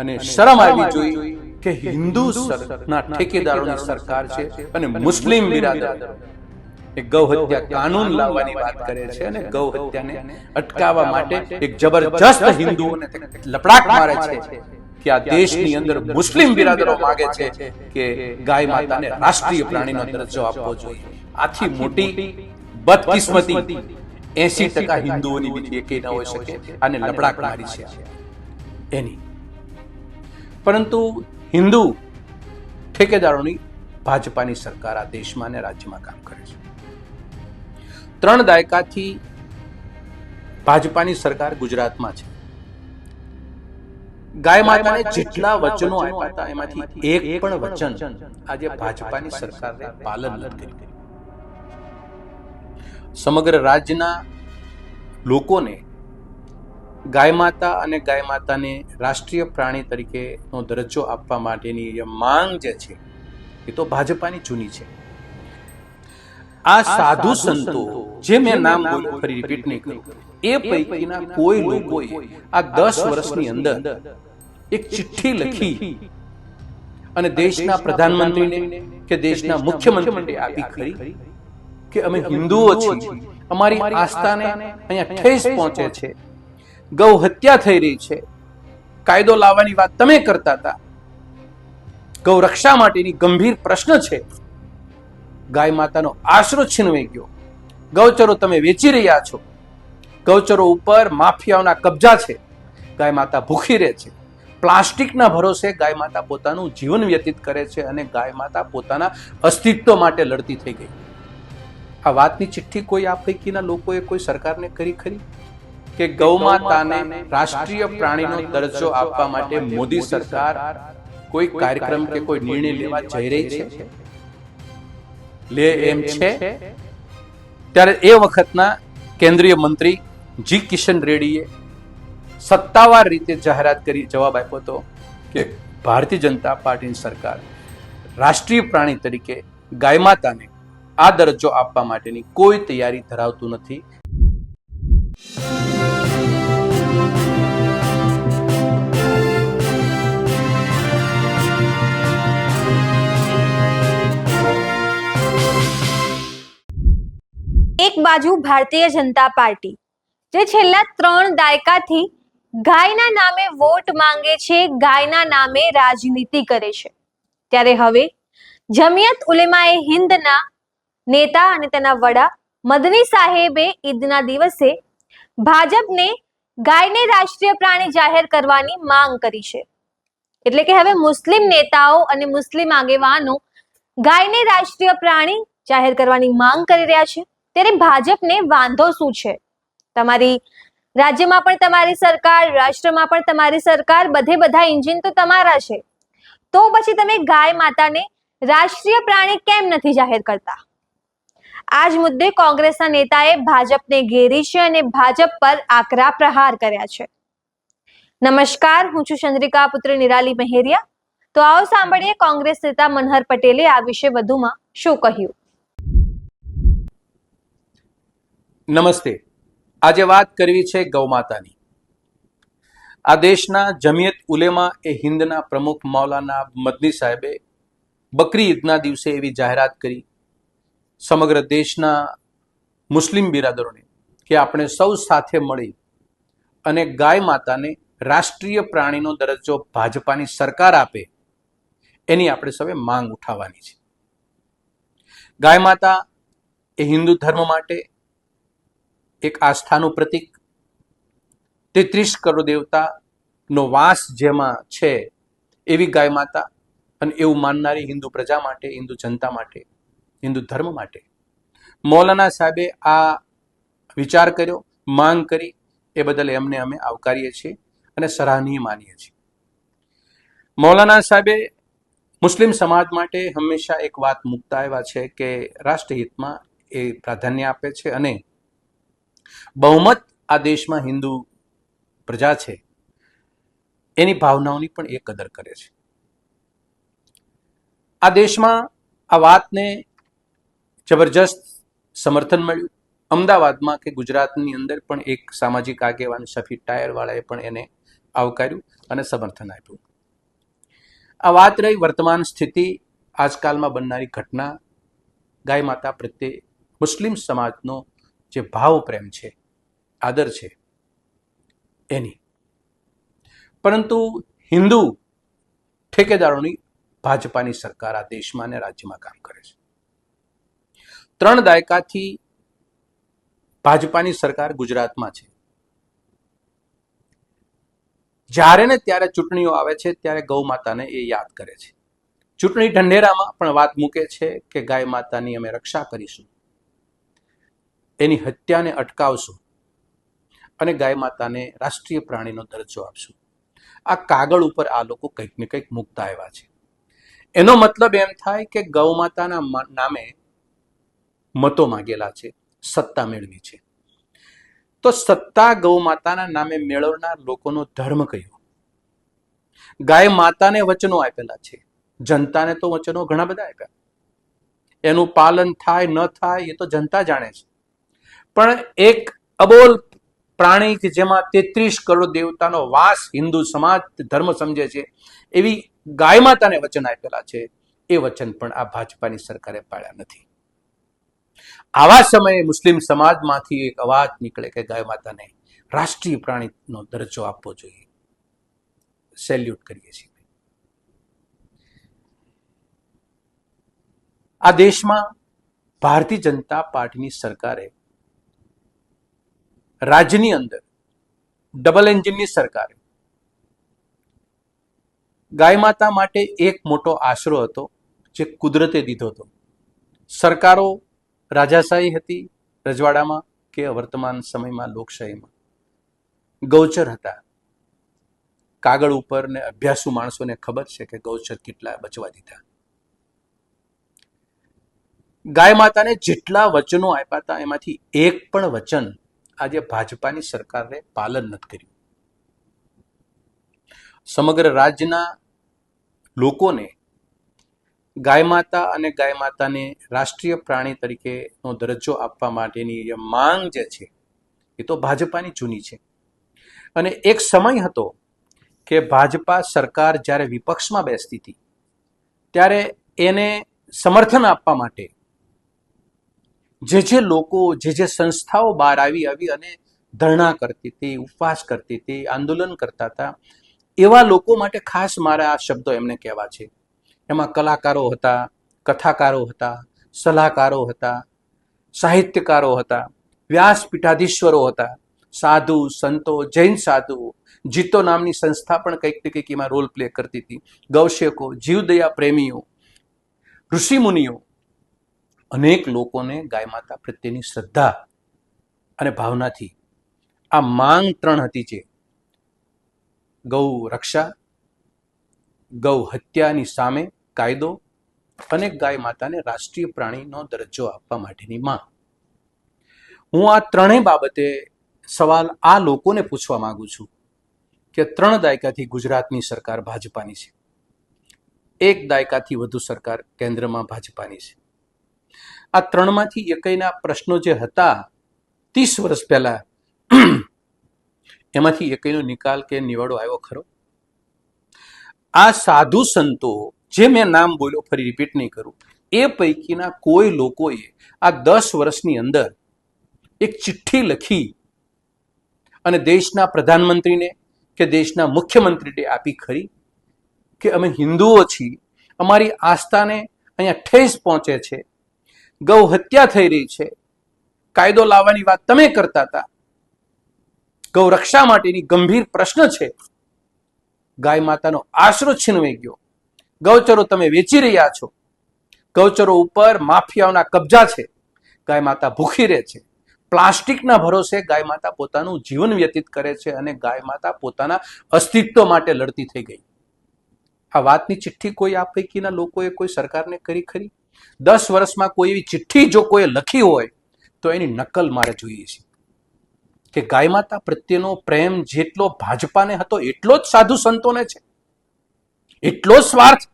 અને શરમ આવવી જોઈએ કે હિન્દુ ના ઠેકેદારોની સરકાર છે અને મુસ્લિમ બિરાદરો એક ગૌ હત્યા કાનૂન લાવવાની વાત કરે છે અને ગૌ હત્યાને અટકાવવા માટે એક જબરજસ્ત હિન્દુઓને લપડાક મારે છે કે આ દેશની અંદર મુસ્લિમ બિરાદરો માંગે છે કે ગાય માતાને રાષ્ટ્રીય પ્રાણીનો દરજ્જો આપવો જોઈએ. આથી મોટી બદકિસ્મતી 80% હિન્દુઓની બીજી એકેય ન હોઈ શકે. આને લપડાક મારી છે એની. પરંતુ હિન્દુ ઠેકેદારોની ભાજપાની સરકાર આ દેશમાં અને રાજ્યમાં કામ કરે છે. 3 દાયકાથી ભાજપાની સરકાર ગુજરાતમાં છે. ગાય માતાને જેટલા વચનો આપ્યા હતા એમાંથી એક પણ વચન આજે ભાજપાની સરકારે પાલન નથી કર્યું. સમગ્ર રાજ્યના લોકોને ગાય માતા અને ગાય માતાને રાષ્ટ્રીય પ્રાણી તરીકેનો દરજ્જો આપવા માટેની જે માંગ જે છે એ તો ભાજપાની જૂની છે. આ સાધુ સંતો જે મેં નામ બોલ્યું, ફરી રિપીટ નહીં કરું, એ પૈકીના કોઈ લોકોએ આ 10 વર્ષની અંદર એક ચિઠ્ઠી લખી અને દેશના પ્રધાનમંત્રીને કે દેશના મુખ્યમંત્રીને આપી ખરી કે અમે હિન્દુઓ છીએ, અમારી આસ્થાને અહીંયા ઠેસ પહોંચે છે, ગૌ હત્યા થઈ રહી છે, કાયદો લાવવાની વાત તમે કરતા હતા, ગૌ રક્ષા માટેની ગંભીર પ્રશ્ન છે, ગાય માતાનો આશરો છીનવાઈ ગયો, ગૌચરો તમે વેચી રહ્યા છો, ગૌચરો ઉપર માફિયાઓના કબજા છે, ગાય માતા ભૂખી રહે છે, પ્લાસ્ટિકના ભરોસે ગાય માતા પોતાનું જીવન વ્યતીત કરે છે અને ગાય માતા પોતાના અસ્તિત્વ માટે લડતી થઈ ગઈ. આ વાતની ચિઠ્ઠી કોઈ આ પૈકીના લોકોએ કોઈ સરકારને કરી ખરી કે ગૌ માતાને રાષ્ટ્રીય પ્રાણીનો દરજ્જો આપવા માટે મોદી સરકાર કોઈ કાર્યક્રમ કે કોઈ નિર્ણય લેવા જઈ રહી છે? લે એમ છે ત્યારે એ વખતના કેન્દ્રીય મંત્રી જી કિશન રેડ્ડીએ સત્તાવાર રીતે જાહેરાત કરી, જવાબ આપ્યો હતો કે ભારતીય જનતા પાર્ટીની સરકાર રાષ્ટ્રીય પ્રાણી તરીકે ગાય માતાને આ દરજ્જો આપવા માટેની કોઈ તૈયારી ધરાવતું નથી. એક બાજુ ભારતીય જનતા પાર્ટી જે છેલ્લા 3 દાયકાથી ગાયના નામે વોટ માંગે છે, ગાયના નામે રાજનીતિ કરે છે, ત્યારે હવે જમિયત ઉલેમાએ હિન્દના નેતા અને તેના વડા મદની સાહેબે ઈદના દિવસે ભાજપને ગાયને રાષ્ટ્રીય પ્રાણી જાહેર કરવાની માંગ કરી છે. એટલે કે હવે મુસ્લિમ નેતાઓ અને મુસ્લિમ આગેવાનો ગાયને રાષ્ટ્રીય પ્રાણી જાહેર કરવાની માંગ કરી રહ્યા છે. ત્યારે ભાજપને વાંધો શું છે? તમારી રાજ્યમાં પણ તમારી સરકાર, રાષ્ટ્રમાં પણ તમારી સરકાર, બધા એન્જિન તો તમારા છે. તો પછી તમે ગાય માતાને રાષ્ટ્રીય પ્રાણી કેમ નથી જાહેર કરતા? આ જ મુદ્દે કોંગ્રેસના નેતાએ ભાજપને ઘેરી છે અને ભાજપ પર આકરા પ્રહાર કર્યા છે. નમસ્કાર, હું છું ચંદ્રિકા પુત્ર નિરાલી મહેરિયા. તો આવો સાંભળીએ કોંગ્રેસ નેતા મનહર પટેલે આ વિશે વધુમાં શું કહ્યું. નમસ્તે. આજે વાત કરવી છે ગૌ માતાની. આ દેશના જમિયત ઉલેમા એ હિન્દના પ્રમુખ મૌલાના મદની સાહેબે બકરી ઈદના દિવસે એવી જાહેરાત કરી સમગ્ર દેશના મુસ્લિમ બિરાદરોને કે આપણે સૌ સાથે મળી અને ગાય માતાને રાષ્ટ્રીય પ્રાણીનો દરજ્જો ભાજપાની સરકાર આપે એની આપણે સૌએ માંગ ઉઠાવવાની છે. ગાય માતા એ હિન્દુ ધર્મ માટે એક આસ્થાનું પ્રતીક, 33 કરોડ દેવતાનો વાસ જેમાં છે એવી ગાય માતા અને એવું માનનારી હિન્દુ પ્રજા માટે, હિન્દુ જનતા માટે, હિન્દુ ધર્મ માટે મૌલાના સાહેબે આ વિચાર કર્યો, માંગ કરી, એ બદલ એમને અમે આવકારીએ છીએ અને સરાહનીય માનીએ છીએ. મૌલાના સાહેબે મુસ્લિમ સમાજ માટે હંમેશા એક વાત મૂકતા આવ્યા છે કે રાષ્ટ્રહિતમાં એ પ્રાધાન્ય આપે છે અને બહુમત આ દેશમાં હિન્દુ પ્રજા છે એની ભાવનાઓની પણ એ કદર કરે છે. આ દેશમાં આ વાતને જબરજસ્ત સમર્થન મળ્યું. અમદાવાદમાં કે ગુજરાતની અંદર પણ એક સામાજિક આગેવાન શફી ટાયરવાળાએ પણ એને આવકાર્યું અને સમર્થન આપ્યું. આ વાત રહી વર્તમાન સ્થિતિ, આજકાલમાં બનનારી ઘટના, ગાય માતા પ્રત્યે મુસ્લિમ સમાજનો જે ભાવ પ્રેમ છે, આદર છે એની. પરંતુ હિન્દુ ઠેકેદારોની ભાજપાની સરકાર આ દેશમાં અને રાજ્યમાં કામ કરે છે. 3 દાયકાથી ભાજપાની સરકાર ગુજરાતમાં છે. જ્યારે ને ત્યારે ચૂંટણીઓ આવે છે ત્યારે ગૌ માતાને એ યાદ કરે છે. ચૂંટણી ઢંઢેરામાં પણ વાત મૂકે છે કે ગાય માતાની અમે રક્ષા કરીશું, એની હત્યાને અટકાવશું અને ગાય માતાને રાષ્ટ્રીય પ્રાણીનો દરજ્જો આપશું. આ કાગળ ઉપર આ લોકો કંઈક ને કંઈક મૂકતા આવ્યા છે. એનો મતલબ એમ થાય કે ગૌ માતાના નામે મતો માંગેલા છે, સત્તા મેળવી છે. તો સત્તા ગૌ માતાના નામે મેળવનાર લોકોનો ધર્મ કયો? ગાય માતાને વચનો આપેલા છે, જનતાને તો વચનો ઘણા બધા આપ્યા. એનું પાલન થાય ન થાય એ તો જનતા જાણે છે. પણ એક અબોલ પ્રાણી કે જેમાં 33 કરોડ દેવતાનો વાસ હિન્દુ સમાજ ધર્મ સમજે છે, એવી ગાય માતાને વચન આપેલા છે. એ વચન પણ આ ભાજપાની સરકારે પાળ્યા નથી. આવા સમયે મુસ્લિમ સમાજમાંથી એક અવાજ નીકળે કે ગાય માતાને રાષ્ટ્રીય પ્રાણીનો દરજ્જો આપવો જોઈએ. સેલ્યુટ કરીએ છીએ. આ દેશમાં ભારતીય જનતા પાર્ટીની સરકારે રાજ્યની અંદર ડબલ એન્જિનની સરકારે ગાય માતા માટે એક મોટો આશરો હતો જે કુદરતે દીધો હતો. સરકારો રાજાશાહી હતી રજવાડામાં કે વર્તમાન સમયમાં લોકશાહીમાં, ગૌચર હતા. કાગળ ઉપર ને અભ્યાસુ માણસોને ખબર છે કે ગૌચર કેટલા બચવા દીધા. ગાય માતાને જેટલા વચનો આપ્યા હતા એમાંથી એક પણ વચન આજે ભાજપાની સરકારે પાલન નથી કર્યું. સમગ્ર રાજ્યના લોકોને ગાય માતા અને ગાય માતાને રાષ્ટ્રીય પ્રાણી તરીકેનો દરજ્જો આપવા માટેની જે માંગ જે છે એ તો ભાજપાની જૂની છે. અને એક સમય હતો કે ભાજપા સરકાર જ્યારે વિપક્ષમાં બેસતી હતી ત્યારે એને સમર્થન આપવા માટે જે લોકો જે સંસ્થાઓ બહાર આવી અને ધરણા કરતી હતી, ઉપવાસ કરતી હતી, આંદોલન કરતા હતા, એવા લોકો માટે ખાસ મારા આ શબ્દો એમને કહેવા છે. એમાં કલાકારો હતા, કથાકારો હતા, સલાહકારો હતા, સાહિત્યકારો હતા, વ્યાસપીઠાધીશ્વરો હતા, સાધુ સંતો, જૈન સાધુ, જીતો નામની સંસ્થા પણ કંઈક ને કંઈક એમાં રોલ પ્લે કરતી હતી, ગૌશેકો, જીવદયા પ્રેમીઓ, ઋષિમુનિઓ, અનેક લોકોને ગાય માતા પ્રત્યેની શ્રદ્ધા અને ભાવનાથી આ માંગ 3 હતી છે: ગૌ રક્ષા, ગૌ હત્યાની સામે કાયદો અને ગાય માતાને રાષ્ટ્રીય પ્રાણીનો દરજ્જો આપવા માટેની માંગ. હું આ 3 બાબતે સવાલ આ લોકોને પૂછવા માંગુ છું કે 3 દાયકાથી ગુજરાતની સરકાર ભાજપાની છે, 1 દાયકાથી વધુ સરકાર કેન્દ્રમાં ભાજપાની છે. આ 3માંથી એકયના પ્રશ્નો જે હતા 30 વર્ષ પહેલા, એમાંથી એકયનો નિકાલ કે નિવાડો આવ્યો ખરો? આ સાધુ સંતો જે મેં નામ બોલ્યો, ફરી રિપીટ નહીં કરું, એ પૈકીના કોઈ લોકોએ આ 10 વર્ષની અંદર એક ચિઠ્ઠી લખી અને દેશના પ્રધાનમંત્રીને કે દેશના મુખ્યમંત્રીને આપી ખરી કે અમે હિન્દુઓ છીએ, અમારી આસ્થાને અહીંયા ઠેસ પહોંચે છે, ગૌ હત્યા થઈ રહી છે, કાયદો લાવવાની વાત તમે કરતા હતા, ગૌ રક્ષા માટેની ગંભીર પ્રશ્ન છે, ગાય માતાનો આશરો છીનવાઈ ગયો, ગૌચરો તમે વેચી રહ્યા છો, ગૌચરો ઉપર માફિયાઓના કબજા છે, ગાય માતા ભૂખી રહે છે, પ્લાસ્ટિકના ભરોસે ગાય માતા પોતાનું જીવન વ્યતીત કરે છે અને ગાય માતા પોતાના અસ્તિત્વ માટે લડતી થઈ ગઈ. આ વાતની ચિઠ્ઠી કોઈ આ પૈકીના લોકોએ કોઈ સરકારને કરી ખરી? 10 વર્ષમાં કોઈ એવી ચિઠ્ઠી જો કોઈ લખી હોય તો એની નકલ મારે જોઈએ છે. કે ગાય માતા પ્રત્યેનો પ્રેમ જેટલો ભાજપાને હતો એટલો જ સાધુ સંતોને છે, એટલો જ સ્વાર્થ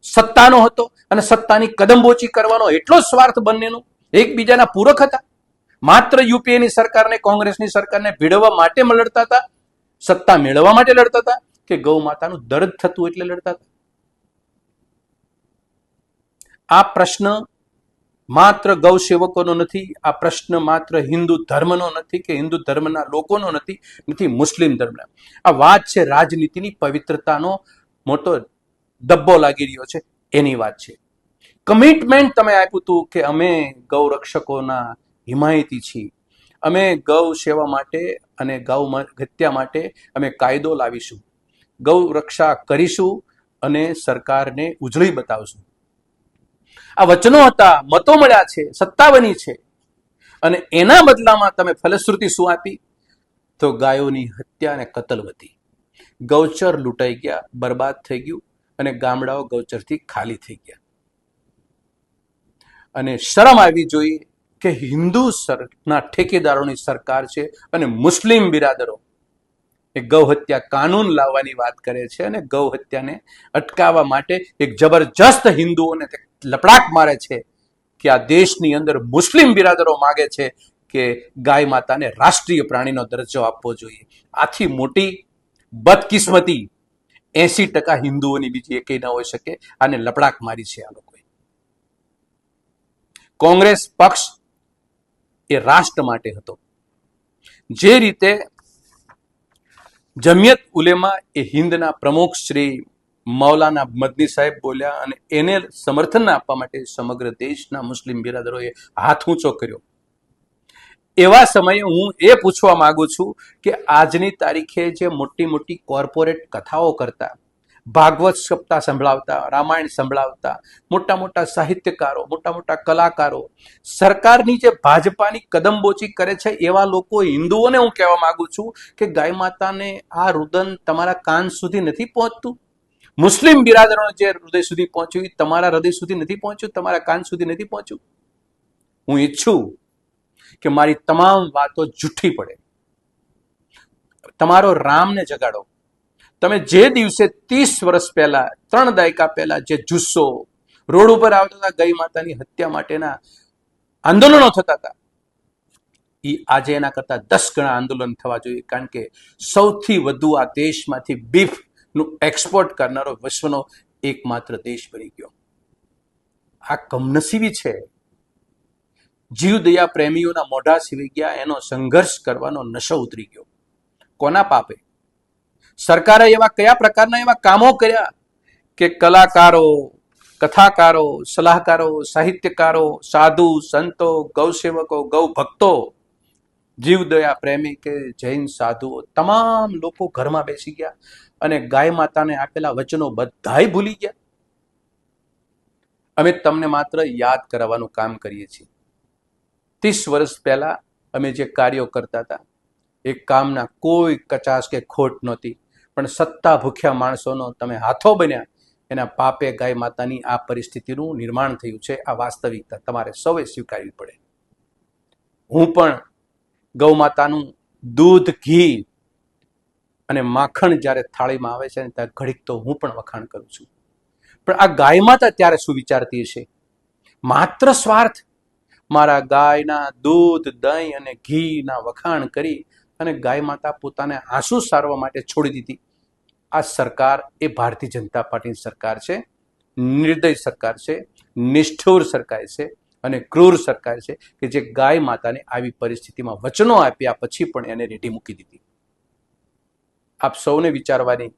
સત્તાનો હતો અને સત્તાની કદમબોચી કરવાનો એટલો જ સ્વાર્થ બંનેનો એકબીજાના પૂરક હતા. માત્ર યુપીએની સરકારને, કોંગ્રેસની સરકારને ભીડવવા માટે લડતા હતા સત્તા મેળવવા માટે લડતા હતા કે ગૌ માતાનું દર્દ થતું એટલે લડતા હતા? આ પ્રશ્ન માત્ર ગૌ સેવકોનો નથી, આ પ્રશ્ન માત્ર હિન્દુ ધર્મનો નથી કે હિન્દુ ધર્મના લોકોનો નથી મુસ્લિમ ધર્મના. આ વાત છે રાજનીતિની પવિત્રતાનો મોટો દબ્બો લાગી રહ્યો છે એની વાત છે. કમિટમેન્ટ તમે આપ્યું હતું કે અમે ગૌ રક્ષકોના હિમાયતી છીએ, અમે ગૌ સેવા માટે અને ગૌ હત્યા માટે અમે કાયદો લાવીશું, ગૌ રક્ષા કરીશું અને સરકારને ઉજળી બતાવશું. આ વચનો હતા, મતો મળ્યા છે, સત્તા બની છે, અને એના બદલામાં તમે ફલશ્રુતિ શું આપી? તો ગાયોની હત્યા અને કતલ વધી, ગૌચર લૂંટાઈ ગયા, બરબાદ થઈ ગયું અને ગામડાઓ ગૌચરથી ખાલી થઈ ગયા. અને શરમ આવી જોઈએ કે હિન્દુ ના ઠેકેદારોની સરકાર છે અને મુસ્લિમ બિરાદરો એ ગૌ હત્યા કાનૂન લાવવાની વાત કરે છે અને ગૌ હત્યાને અટકાવવા માટે એક જબરજસ્ત હિન્દુઓને લપડાક મારે છે કે આ દેશની અંદર મુસ્લિમ બિરાદરો માગે છે કે ગાય માતાને રાષ્ટ્રીય પ્રાણીનો દરજ્જો આપવો જોઈએ. આથી મોટી બદકિસ્મતી 80% હિન્દુઓની બીજી એકેય ન હોઈ શકે. આને લપડાક મારી છે આ લોકોએ. કોંગ્રેસ પક્ષ એ રાષ્ટ્ર માટે હતો. જે રીતે જમિયત ઉલેમા એ હિન્દના પ્રમુખ શ્રી મૌલાના મદની સાહેબ બોલ્યા અને એને સમર્થન આપવા માટે સમગ્ર દેશના મુસ્લિમ બિરાદરોએ હાથ ઊંચો કર્યો. એવા સમયે હું એ પૂછવા માંગુ છું કે આજની તારીખે જે મોટી મોટી કોર્પોરેટ કથાઓ કરતા, ભાગવત સપ્તાહ સંભળાવતા, રામાયણ સંભળાવતા, મોટા મોટા સાહિત્યકારો, મોટા મોટા કલાકારો સરકારની જે ભાજપાની કદમબોચી કરે છે, એવા લોકો હિન્દુઓને હું કહેવા માંગુ છું કે ગાય માતાને આ રુદન તમારા કાન સુધી નથી પહોંચતું. મુસ્લિમ બિરાદરોને જે હૃદય સુધી પહોંચ્યું તમારા હૃદય સુધી નથી પહોંચ્યું, તમારા કાન સુધી નથી પહોંચ્યું. હું ઈચ્છું કે મારી તમામ વાતો જૂઠી પડે. તમારો રામને જગાડો. તમે જે દિવસે 30 વર્ષ પહેલા, 3 દાયકા પહેલા જે જુસ્સો રોડ ઉપર આવતા હતા, ગાય માતાની હત્યા માટેના આંદોલનો થતા હતા, એ આજે એના કરતા 10 ગણા આંદોલન થવા જોઈએ. કારણ કે સૌથી વધુ આ દેશમાંથી બીફ નું એક્સપોર્ટ કરનારો વિશ્વનો એકમાત્ર દેશ બની ગયો. આ કમનસીબી છે. જીવદયા પ્રેમીઓના મોઢા સીવી ગયા, એનો સંઘર્ષ કરવાનો નશો ઉતરી ગયો. કોના પાપે? સરકારે એવા કયા પ્રકારના એવા કામો કર્યા કે કલાકારો, કથાકારો, સલાહકારો, સાહિત્યકારો, સાધુ, સંતો, ગૌસેવકો, ગૌ ભક્તો, જીવદયા પ્રેમી કે જૈન સાધુઓ, તમામ લોકો ઘરમાં બેસી ગયા અને ગાય માતાને આપેલા વચનો બધાય ભૂલી ગયા. અમે તમને માત્ર યાદ કરાવવાનું કામ કરીએ છીએ. 30 વર્ષ પહેલા અમે જે કાર્યો કરતા હતા એ કામના કોઈ કચાશ કે ખોટ નહોતી, પણ સત્તા ભૂખ્યા માણસોનો તમે હાથો બન્યા, એના પાપે ગાય માતાની આ પરિસ્થિતિનું નિર્માણ થયું છે. આ વાસ્તવિકતા તમારે સૌએ સ્વીકારવી પડે. હું પણ ગૌ માતાનું દૂધ, ઘી અને માખણ જ્યારે થાળીમાં આવે છે ત્યારે ઘડીક તો હું પણ વખાણ કરું છું. પણ આ ગાય માતા ત્યારે શું વિચારતી હશે? માત્ર સ્વાર્થ. મારા ગાયના દૂધ, દહીં અને ઘીના વખાણ કરી અને ગાય માતા પોતાને આંસુ સારવા માટે છોડી દીધી. આ સરકાર એ ભારતીય જનતા પાર્ટીની સરકાર છે. નિર્દય સરકાર છે, નિષ્ઠુર સરકાર છે અને ક્રૂર સરકાર છે કે જે ગાય માતાને આવી પરિસ્થિતિમાં વચનો આપ્યા પછી પણ એને રેડી મૂકી દીધી. આપ સૌને વિચારવાની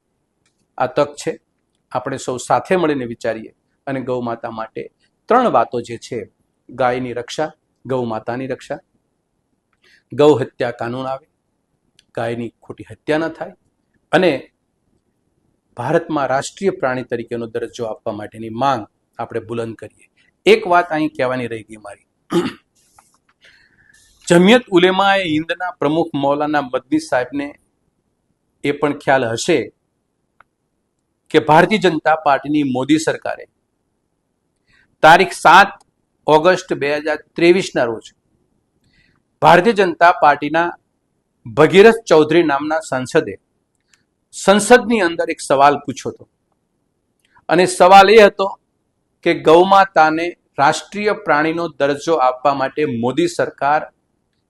આ તક છે. આપણે સૌ સાથે મળીને વિચારીએ અને ગૌ માતા માટે 3 વાતો જે છે: ગાયની રક્ષા, ગૌ માતાની રક્ષા, ગૌ હત્યા કાનૂન આવે, ગાયની ખોટી હત્યા ન થાય અને ભારતમાં રાષ્ટ્રીય પ્રાણી તરીકેનો દરજ્જો આપવા માટેની માંગ આપણે બુલંદ કરીએ. એક વાત અહીં કહેવાની રહી ગઈ મારી. જમિયત ઉલેમા એ હિન્દના પ્રમુખ મૌલાના મદની સાહેબને એ પણ ખ્યાલ હશે કે ભારતીય જનતા પાર્ટીની મોદી સરકારે તારીખ 7 ઓગસ્ટ 2023 રોજ ભારતીય જનતા પાર્ટીના ભગીરથ ચૌધરી નામના સાંસદે સંસદની અંદર એક સવાલ પૂછ્યો હતો અને સવાલ એ હતો કે ગૌમાતાને રાષ્ટ્રીય પ્રાણીનો દરજ્જો આપવા માટે મોદી સરકાર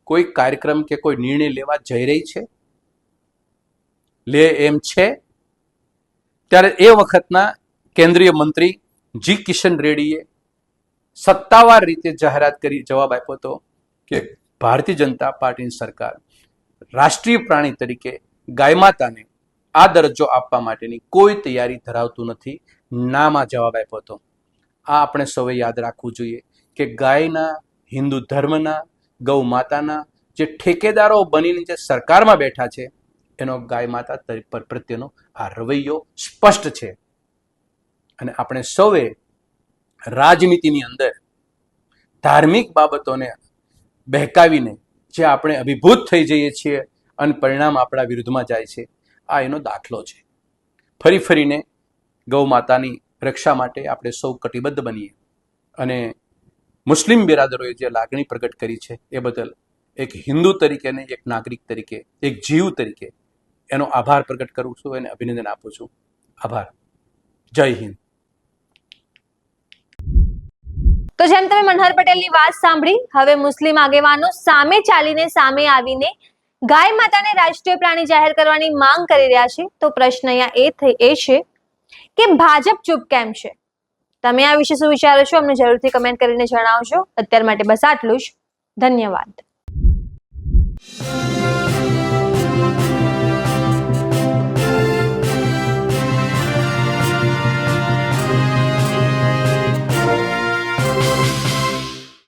કોઈ કાર્યક્રમ કે કોઈ નિર્ણય લેવા જઈ રહી છે? લે એમ છે. ત્યારે એ વખતના કેન્દ્રીય મંત્રી જી કિશન રેડ્ડીએ સત્તાવાર રીતે જાહેરાત કરી જવાબ આપ્યો હતો કે ભારતીય જનતા પાર્ટીની સરકાર રાષ્ટ્રીય પ્રાણી તરીકે ગાય માતાને આ દરજ્જો આપવા માટેની કોઈ તૈયારી ધરાવતું નથી. નામાં જવાબ આપ્યો હતો. આ આપણે સૌએ યાદ રાખવું જોઈએ કે ગાયના, હિન્દુ ધર્મના, ગૌ માતાના જે ઠેકેદારો બનીને જે સરકારમાં બેઠા છે એનો ગાય માતા પ્રત્યેનો આ રવૈયો સ્પષ્ટ છે. અને આપણે સૌએ રાજનીતિની અંદર ધાર્મિક બાબતોને બહેકાવીને જે આપણે અભિભૂત થઈ જઈએ છીએ અને પરિણામ આપણા વિરુદ્ધમાં જાય છે, આ એનો દાખલો છે. ફરી ફરીને ગૌ માતાની રક્ષા માટે આપણે સૌ કટિબદ્ધ બનીએ અને મુસ્લિમ બિરાદરોએ જે લાગણી પ્રગટ કરી છે એ બદલ એક હિન્દુ તરીકે ને એક નાગરિક તરીકે, એક જીવ તરીકે એનો આભાર પ્રગટ કરું છું અને અભિનંદન આપું છું. આભાર. જય હિન્દ. તો જેમ તમે મનહર પટેલની વાત સાંભળી, હવે મુસ્લિમ આગેવાનો સામે ચાલીને સામે આવીને ગાય માતાને રાષ્ટ્રીય પ્રાણી જાહેર કરવાની માંગ કરી રહ્યા છે. તો પ્રશ્ન અહીંયા એ છે કે ભાજપ ચૂપ કેમ છે? તમે આ વિશે શું વિચારો છો? અમને જરૂરથી કમેન્ટ કરીને જણાવજો. અત્યાર માટે બસ આટલું જ. ધન્યવાદ.